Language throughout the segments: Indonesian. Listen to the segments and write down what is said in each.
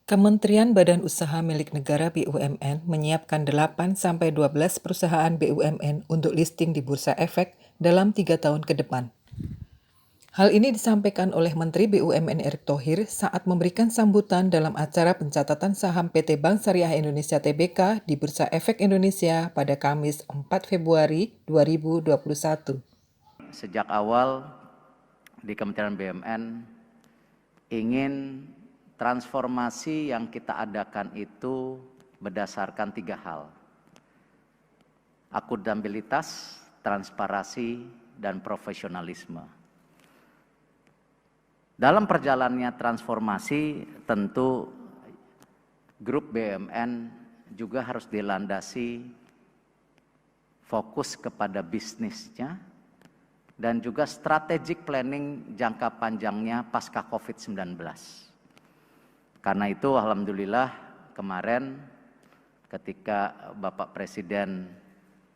Kementerian Badan Usaha Milik Negara BUMN menyiapkan 8-12 perusahaan BUMN untuk listing di Bursa Efek dalam 3 tahun ke depan. Hal ini disampaikan oleh Menteri BUMN Erick Thohir saat memberikan sambutan dalam acara pencatatan saham PT Bank Syariah Indonesia Tbk di Bursa Efek Indonesia pada Kamis 4 Februari 2021. Sejak awal di Kementerian BUMN ingin transformasi yang kita adakan itu berdasarkan 3 hal. Akuntabilitas, transparansi, dan profesionalisme. Dalam perjalannya transformasi tentu grup BUMN juga harus dilandasi fokus kepada bisnisnya dan juga strategic planning jangka panjangnya pasca COVID-19. Karena itu alhamdulillah kemarin ketika Bapak Presiden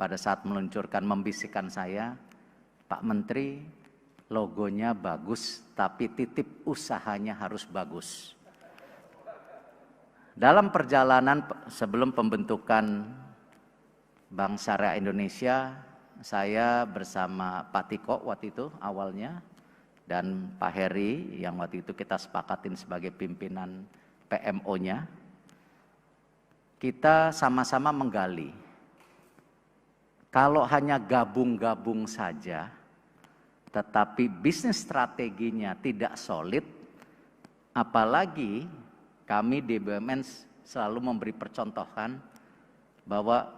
pada saat meluncurkan membisikkan saya, Pak Menteri, logonya bagus tapi titip usahanya harus bagus. Dalam perjalanan sebelum pembentukan Bank Syariah Indonesia, saya bersama Pak Tiko waktu itu awalnya dan Pak Heri yang waktu itu kita sepakatin sebagai pimpinan PMO-nya, kita sama-sama menggali. Kalau hanya gabung-gabung saja, tetapi bisnis strateginya tidak solid, apalagi kami di BUMN selalu memberi percontohan bahwa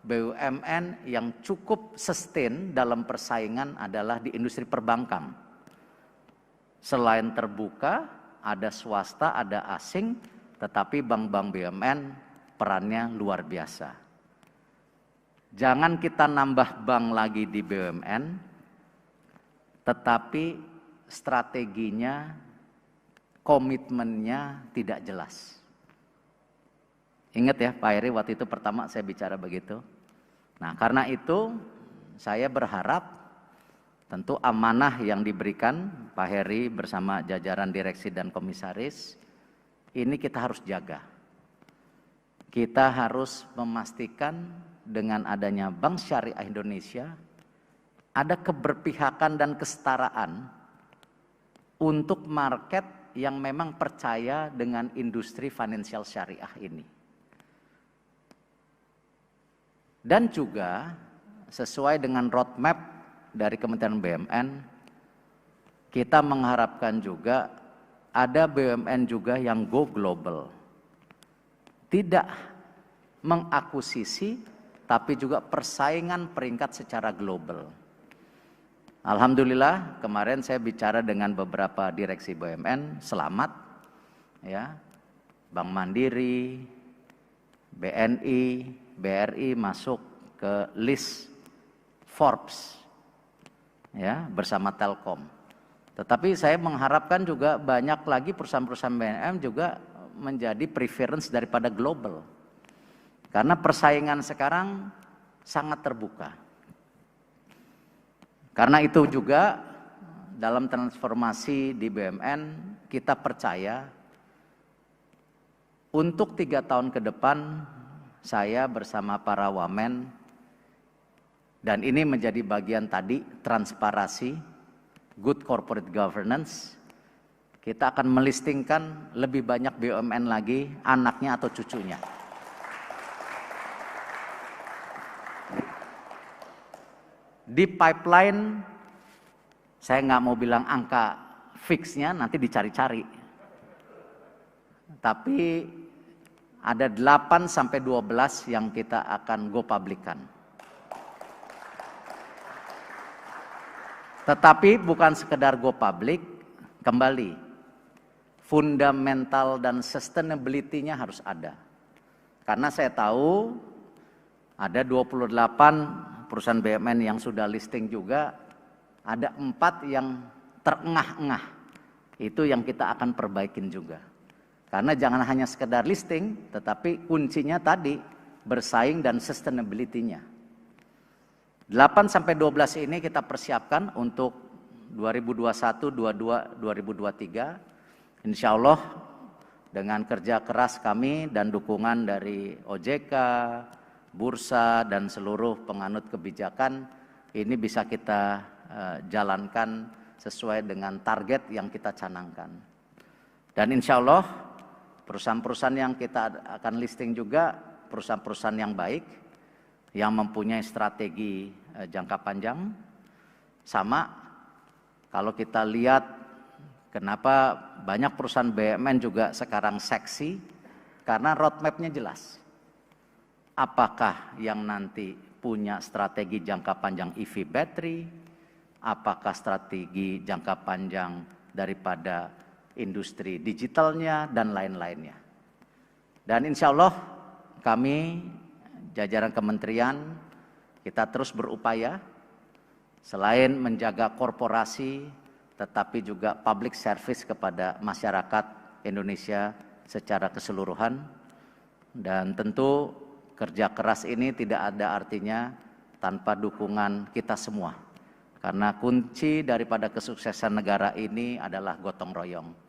BUMN yang cukup sustain dalam persaingan adalah di industri perbankan. Selain terbuka, ada swasta, ada asing, tetapi bank-bank BUMN perannya luar biasa. Jangan kita nambah bank lagi di BUMN, tetapi strateginya, komitmennya tidak jelas. Ingat ya Pak Heri, waktu itu pertama saya bicara begitu. Nah karena itu saya berharap tentu amanah yang diberikan Pak Heri bersama jajaran direksi dan komisaris, ini kita harus jaga. Kita harus memastikan dengan adanya Bank Syariah Indonesia, ada keberpihakan dan kesetaraan untuk market yang memang percaya dengan industri finansial syariah ini. Dan juga sesuai dengan roadmap dari Kementerian BUMN, kita mengharapkan juga ada BUMN juga yang go global. Tidak mengakuisisi, tapi juga persaingan peringkat secara global. Alhamdulillah kemarin saya bicara dengan beberapa direksi BUMN, selamat ya, Bank Mandiri, BNI, BRI masuk ke list Forbes ya bersama Telkom. Tetapi saya mengharapkan juga banyak lagi perusahaan-perusahaan BUMN juga menjadi preference daripada global. Karena persaingan sekarang sangat terbuka. Karena itu juga dalam transformasi di BUMN kita percaya untuk 3 tahun ke depan saya bersama para wamen, dan ini menjadi bagian tadi transparansi, good corporate governance, kita akan melistingkan lebih banyak BUMN lagi, anaknya atau cucunya. Di pipeline, saya nggak mau bilang angka fixnya, nanti dicari-cari. Tapi ada 8-12 yang kita akan go publikan. Tetapi bukan sekedar go public, kembali fundamental dan sustainability-nya harus ada. Karena saya tahu ada 28 perusahaan BUMN yang sudah listing juga, ada 4 yang terengah-engah. Itu yang kita akan perbaikin juga. Karena jangan hanya sekedar listing, tetapi kuncinya tadi bersaing dan sustainability-nya. 8-12 ini kita persiapkan untuk 2021, 2022, 2023. Insya Allah dengan kerja keras kami dan dukungan dari OJK, bursa, dan seluruh penganut kebijakan, ini bisa kita jalankan sesuai dengan target yang kita canangkan. Dan insya Allah perusahaan-perusahaan yang kita akan listing juga perusahaan-perusahaan yang baik, yang mempunyai strategi jangka panjang. Sama kalau kita lihat kenapa banyak perusahaan BUMN juga sekarang seksi, karena roadmap-nya jelas. Apakah yang nanti punya strategi jangka panjang EV battery, apakah strategi jangka panjang daripada industri digitalnya, dan lain-lainnya. Dan insya Allah kami, jajaran kementerian, kita terus berupaya, selain menjaga korporasi, tetapi juga public service kepada masyarakat Indonesia secara keseluruhan. Dan tentu kerja keras ini tidak ada artinya tanpa dukungan kita semua. Karena kunci daripada kesuksesan negara ini adalah gotong royong.